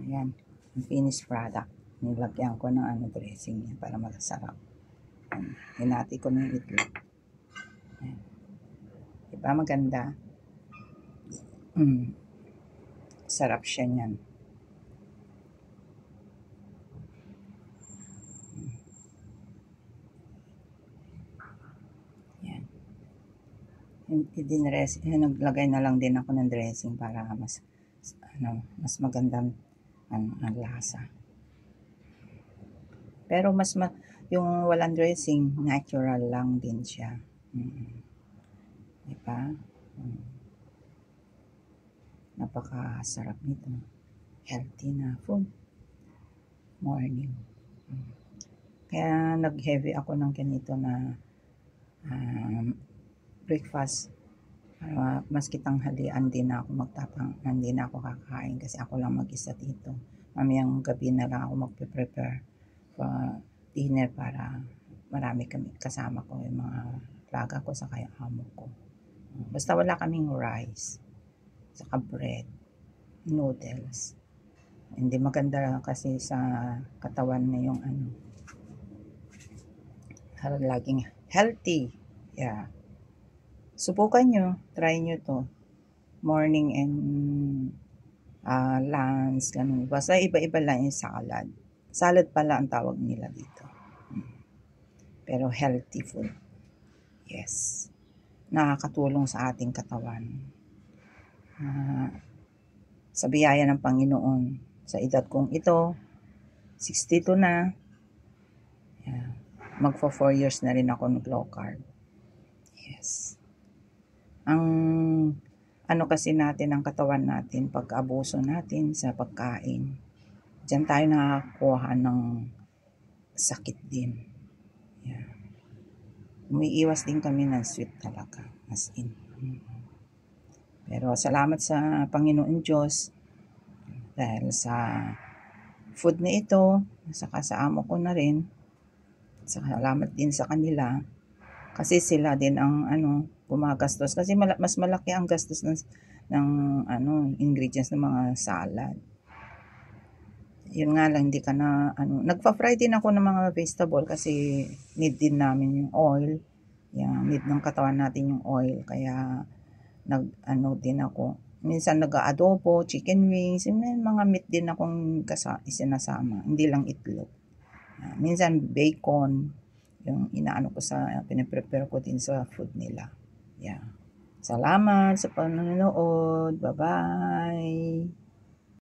Ayan, yung finished product. Nilagyan ko ng dressing niya para masarap. Hinati ko na yung itlog. Ayan. Diba maganda? Sarap siya niyan. Ayan. Naglagay na lang din ako ng dressing para mas magandang ang lasa. Pero yung walang dressing, natural lang din siya. Diba? Napakasarap nito. Healthy na food. Morning. Kaya nag-heavy ako ng ganito na breakfast. Mas tanghalian din ako hindi na ako kakain kasi ako lang mag-isa dito. Mamayang gabi na lang ako magpe-prepare for dinner para marami kami kasama ko, yung mga plaga ko sa kaya amo ko. Basta wala kaming rice, saka bread, noodles. Hindi maganda kasi sa katawan na yung laging healthy. Yeah. Subukan nyo, try nyo to. Morning and lunch, ganun. Basta iba-iba lang yung salad. Salad pala ang tawag nila dito. Pero healthy food. Yes. Nakakatulong sa ating katawan. Sa biyaya ng Panginoon. Sa edad kong ito, 62 na. Yeah. Magpo 4 years na rin ako nag-low carb. Yes. Ang kasi natin, ang katawan natin, pag-abuso natin sa pagkain, diyan tayo nakakuha ng sakit din. Yeah. Umiiwas din kami ng sweet talaga, as in. Pero salamat sa Panginoon Diyos dahil sa food na ito, saka sa amo ko na rin. Salamat din sa kanila kasi sila din ang gumagastos kasi mas malaki ang gastos ng ingredients ng mga salad. Yun nga lang, hindi ka na nagpa-fry din ako ng mga vegetable kasi need din namin yung oil. Need ng katawan natin yung oil, kaya din ako. Minsan nag-adobo, chicken wings, may mga meat din akong isinasama, hindi lang itlog. Minsan bacon, yung ko pinaprepare ko din sa food nila. Yeah. Salamat sa panonood. Bye-bye.